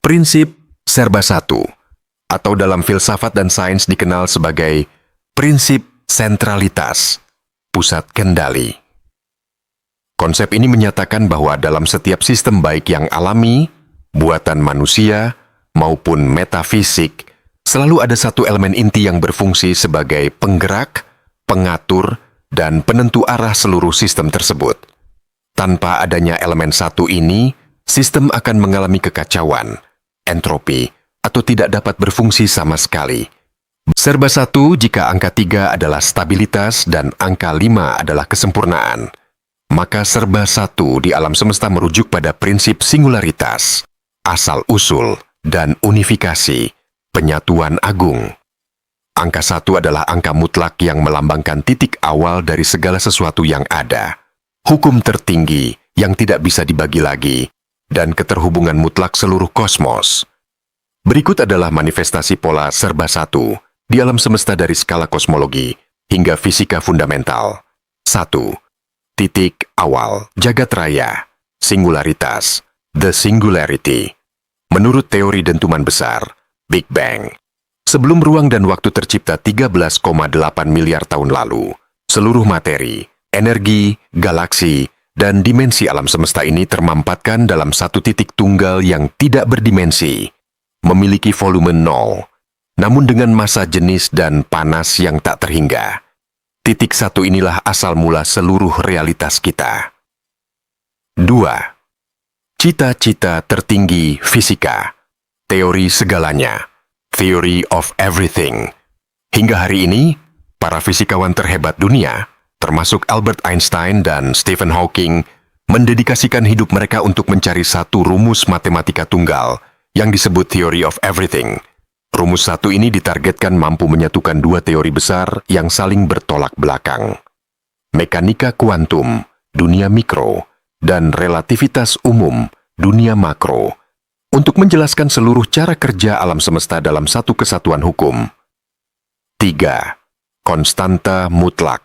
Prinsip serba satu, atau dalam filsafat dan sains dikenal sebagai prinsip sentralitas, pusat kendali. Konsep ini menyatakan bahwa dalam setiap sistem baik yang alami, buatan manusia, maupun metafisik, selalu ada satu elemen inti yang berfungsi sebagai penggerak, pengatur, dan penentu arah seluruh sistem tersebut. Tanpa adanya elemen satu ini, sistem akan mengalami kekacauan, entropi, atau tidak dapat berfungsi sama sekali. Serba satu jika angka 3 adalah stabilitas dan angka 5 adalah kesempurnaan. Maka serba satu di alam semesta merujuk pada prinsip singularitas, asal-usul, dan unifikasi, penyatuan agung. Angka 1 adalah angka mutlak yang melambangkan titik awal dari segala sesuatu yang ada, hukum tertinggi yang tidak bisa dibagi lagi, dan keterhubungan mutlak seluruh kosmos. Berikut adalah manifestasi pola serba satu di alam semesta dari skala kosmologi hingga fisika fundamental. 1. Titik awal jagat raya, singularitas, the singularity. Menurut teori dentuman besar, Big Bang, sebelum ruang dan waktu tercipta 13,8 miliar tahun lalu, seluruh materi, energi, galaksi, dan dimensi alam semesta ini termampatkan dalam satu titik tunggal yang tidak berdimensi, memiliki volume 0, namun dengan massa jenis dan panas yang tak terhingga. Titik satu inilah asal mula seluruh realitas kita. 2. Cita-cita tertinggi fisika, teori segalanya, theory of everything. Hingga hari ini, para fisikawan terhebat dunia, termasuk Albert Einstein dan Stephen Hawking, mendedikasikan hidup mereka untuk mencari satu rumus matematika tunggal yang disebut theory of everything. Rumus satu ini ditargetkan mampu menyatukan dua teori besar yang saling bertolak belakang. Mekanika kuantum, dunia mikro, dan relativitas umum, dunia makro, untuk menjelaskan seluruh cara kerja alam semesta dalam satu kesatuan hukum. 3. Konstanta mutlak.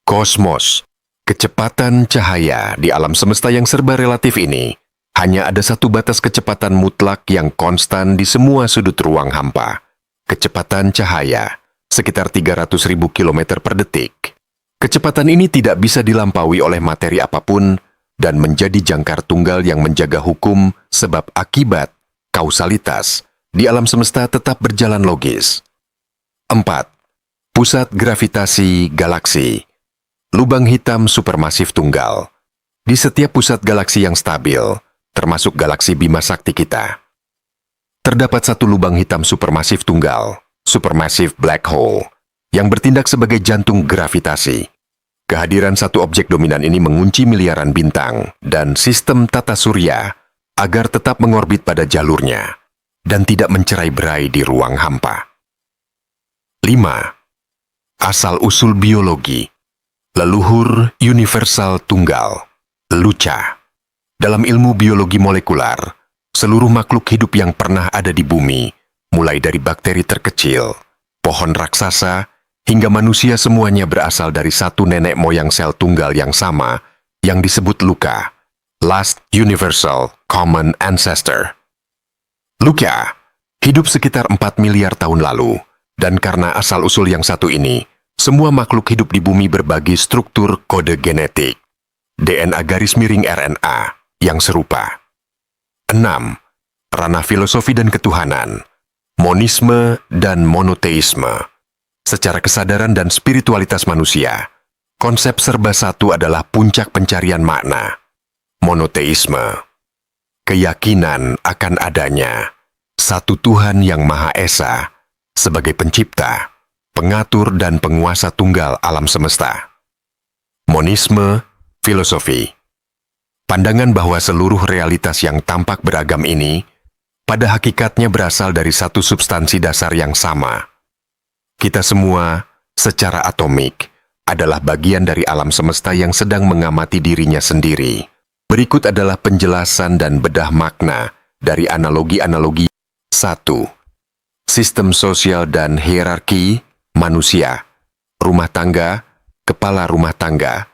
Kosmos, kecepatan cahaya di alam semesta yang serba relatif ini, hanya ada satu batas kecepatan mutlak yang konstan di semua sudut ruang hampa. Kecepatan cahaya, sekitar 300.000 km per detik. Kecepatan ini tidak bisa dilampaui oleh materi apapun dan menjadi jangkar tunggal yang menjaga hukum sebab akibat, kausalitas, di alam semesta tetap berjalan logis. 4. Pusat gravitasi galaksi. Lubang hitam supermasif tunggal. Di setiap pusat galaksi yang stabil, termasuk galaksi Bima Sakti kita, terdapat satu lubang hitam supermasif tunggal, supermassive black hole, yang bertindak sebagai jantung gravitasi. Kehadiran satu objek dominan ini mengunci miliaran bintang dan sistem tata surya agar tetap mengorbit pada jalurnya dan tidak mencerai-berai di ruang hampa. 5. Asal-usul biologi. Leluhur universal tunggal, LUCA. Dalam ilmu biologi molekular, seluruh makhluk hidup yang pernah ada di bumi, mulai dari bakteri terkecil, pohon raksasa, hingga manusia semuanya berasal dari satu nenek moyang sel tunggal yang sama, yang disebut LUCA, Last Universal Common Ancestor. LUCA hidup sekitar 4 miliar tahun lalu, dan karena asal-usul yang satu ini, semua makhluk hidup di bumi berbagi struktur kode genetik, DNA garis miring RNA, yang serupa. 6. Ranah filosofi dan ketuhanan, monisme dan monoteisme. Secara kesadaran dan spiritualitas manusia, konsep serba satu adalah puncak pencarian makna. Monoteisme, keyakinan akan adanya satu Tuhan yang Maha Esa sebagai pencipta, pengatur dan penguasa tunggal alam semesta. Monisme, filosofi. Pandangan bahwa seluruh realitas yang tampak beragam ini pada hakikatnya berasal dari satu substansi dasar yang sama. Kita semua, secara atomik, adalah bagian dari alam semesta yang sedang mengamati dirinya sendiri. Berikut adalah penjelasan dan bedah makna dari analogi-analogi. 1. Sistem sosial dan hierarki manusia, rumah tangga, kepala rumah tangga,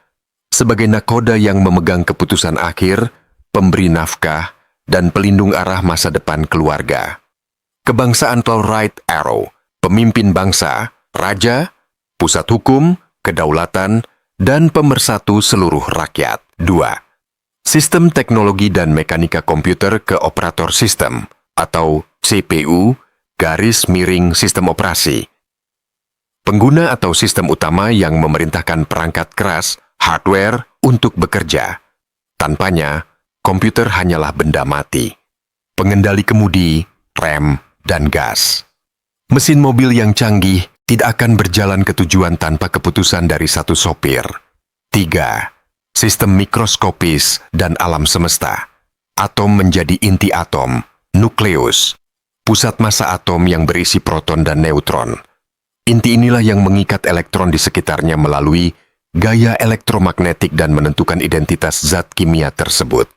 sebagai nakoda yang memegang keputusan akhir, pemberi nafkah, dan pelindung arah masa depan keluarga. Kebangsaan Right Arrow, pemimpin bangsa, raja, pusat hukum, kedaulatan, dan pemersatu seluruh rakyat. 2. Sistem teknologi dan mekanika komputer ke operator sistem, atau CPU, garis miring sistem operasi. Pengguna atau sistem utama yang memerintahkan perangkat keras, hardware, untuk bekerja. Tanpanya, komputer hanyalah benda mati. Pengendali kemudi, rem, dan gas. Mesin mobil yang canggih tidak akan berjalan ke tujuan tanpa keputusan dari satu sopir. 3. Sistem mikroskopis dan alam semesta. Atom menjadi inti atom, nukleus, pusat massa atom yang berisi proton dan neutron. Inti inilah yang mengikat elektron di sekitarnya melalui gaya elektromagnetik dan menentukan identitas zat kimia tersebut.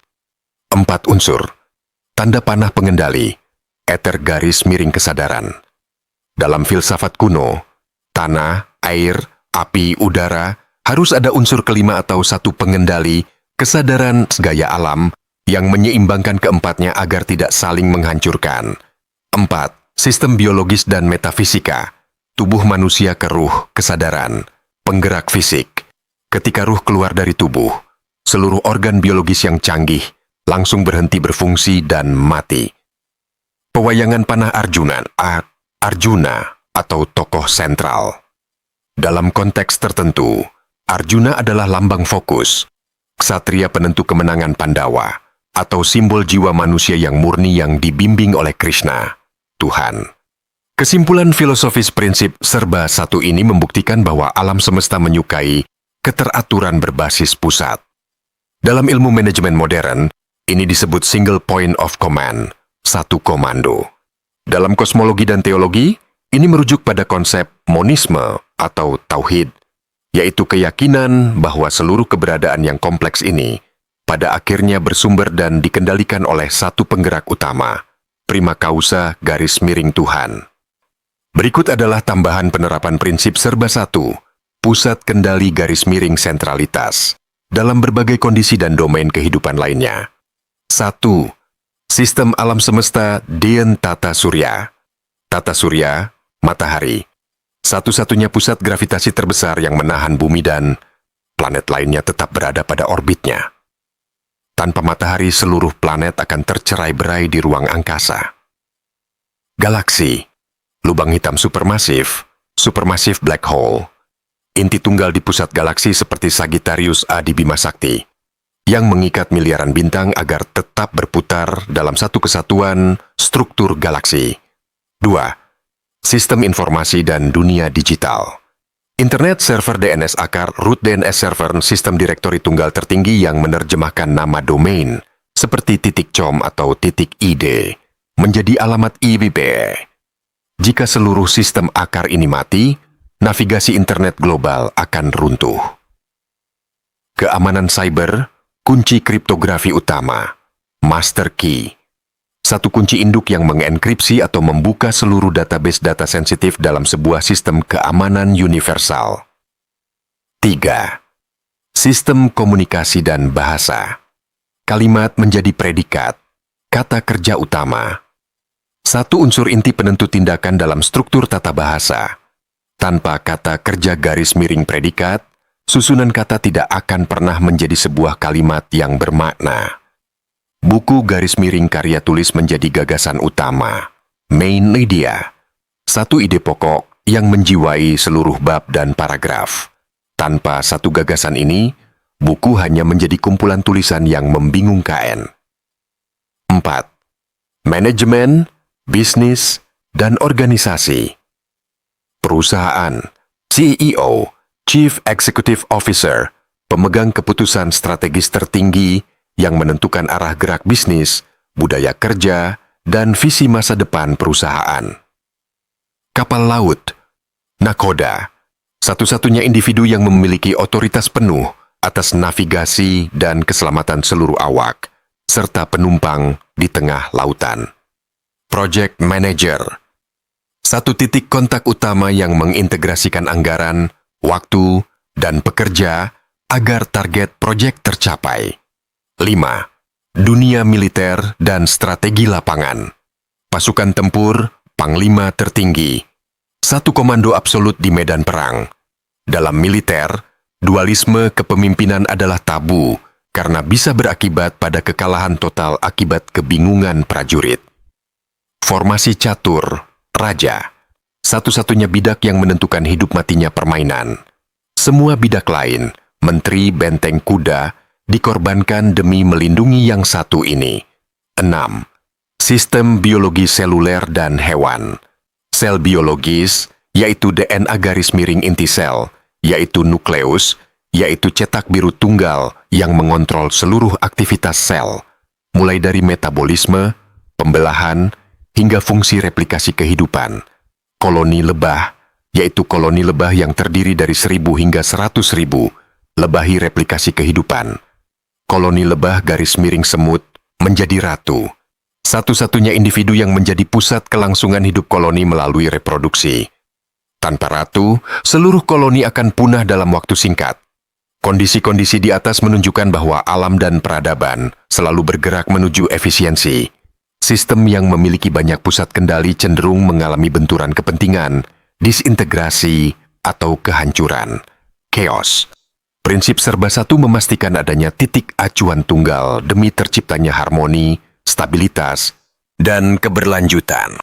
4 unsur. Tanda panah pengendali, eter garis miring kesadaran. Dalam filsafat kuno, tanah, air, api, udara, harus ada unsur kelima atau satu pengendali, kesadaran gaya alam, yang menyeimbangkan keempatnya agar tidak saling menghancurkan. 4. Sistem biologis dan metafisika. Tubuh manusia ke ruh, kesadaran, penggerak fisik. Ketika ruh keluar dari tubuh, seluruh organ biologis yang canggih langsung berhenti berfungsi dan mati. Pewayangan panah Arjuna atau tokoh sentral. Dalam konteks tertentu, Arjuna adalah lambang fokus, ksatria penentu kemenangan Pandawa, atau simbol jiwa manusia yang murni yang dibimbing oleh Krishna, Tuhan. Kesimpulan filosofis prinsip serba satu ini membuktikan bahwa alam semesta menyukai keteraturan berbasis pusat. Dalam ilmu manajemen modern, ini disebut single point of command, satu komando. Dalam kosmologi dan teologi, ini merujuk pada konsep monisme atau tauhid, yaitu keyakinan bahwa seluruh keberadaan yang kompleks ini pada akhirnya bersumber dan dikendalikan oleh satu penggerak utama, prima causa garis miring Tuhan. Berikut adalah tambahan penerapan prinsip serba satu, pusat kendali garis miring sentralitas, dalam berbagai kondisi dan domain kehidupan lainnya. 1. Sistem alam semesta Dien Tata Surya. Tata Surya, matahari. Satu-satunya pusat gravitasi terbesar yang menahan bumi dan planet lainnya tetap berada pada orbitnya. Tanpa matahari, seluruh planet akan tercerai-berai di ruang angkasa. Galaksi, lubang hitam supermasif black hole. Inti tunggal di pusat galaksi seperti Sagittarius A di Bima Sakti, yang mengikat miliaran bintang agar tetap berputar dalam satu kesatuan struktur galaksi. 2. Sistem informasi dan dunia digital. Internet server DNS akar, root DNS server, sistem direktori tunggal tertinggi yang menerjemahkan nama domain, seperti .com atau .id, menjadi alamat IBP. Jika seluruh sistem akar ini mati, navigasi internet global akan runtuh. Keamanan cyber, kunci kriptografi utama, master key. Satu kunci induk yang mengenkripsi atau membuka seluruh database data sensitif dalam sebuah sistem keamanan universal. 3. Sistem komunikasi dan bahasa. Kalimat menjadi predikat, kata kerja utama. Satu unsur inti penentu tindakan dalam struktur tata bahasa. Tanpa kata kerja garis miring predikat, susunan kata tidak akan pernah menjadi sebuah kalimat yang bermakna. Buku garis miring karya tulis menjadi gagasan utama, main idea. Satu ide pokok yang menjiwai seluruh bab dan paragraf. Tanpa satu gagasan ini, buku hanya menjadi kumpulan tulisan yang membingungkan. 4. Manajemen, bisnis, dan organisasi. Perusahaan, CEO, Chief Executive Officer, pemegang keputusan strategis tertinggi yang menentukan arah gerak bisnis, budaya kerja, dan visi masa depan perusahaan. Kapal laut, nakoda, satu-satunya individu yang memiliki otoritas penuh atas navigasi dan keselamatan seluruh awak, serta penumpang di tengah lautan. Project Manager, satu titik kontak utama yang mengintegrasikan anggaran, waktu, dan pekerja agar target proyek tercapai. 5. dunia militer dan strategi lapangan. Pasukan tempur, panglima tertinggi. Satu komando absolut di medan perang. Dalam militer, dualisme kepemimpinan adalah tabu karena bisa berakibat pada kekalahan total akibat kebingungan prajurit. Formasi catur, raja. Satu-satunya bidak yang menentukan hidup matinya permainan. Semua bidak lain, menteri benteng kuda, dikorbankan demi melindungi yang satu ini. 6. Sistem biologi seluler dan hewan. Sel biologis, yaitu DNA garis miring inti sel, yaitu nukleus, yaitu cetak biru tunggal yang mengontrol seluruh aktivitas sel, mulai dari metabolisme, pembelahan, hingga fungsi replikasi kehidupan. Koloni lebah, yaitu koloni lebah yang terdiri dari 1.000 hingga 100.000 lebahi replikasi kehidupan. Koloni lebah garis miring semut menjadi ratu. Satu-satunya individu yang menjadi pusat kelangsungan hidup koloni melalui reproduksi. Tanpa ratu, seluruh koloni akan punah dalam waktu singkat. Kondisi-kondisi di atas menunjukkan bahwa alam dan peradaban selalu bergerak menuju efisiensi. Sistem yang memiliki banyak pusat kendali cenderung mengalami benturan kepentingan, disintegrasi, atau kehancuran. Chaos. Prinsip serba satu memastikan adanya titik acuan tunggal demi terciptanya harmoni, stabilitas, dan keberlanjutan.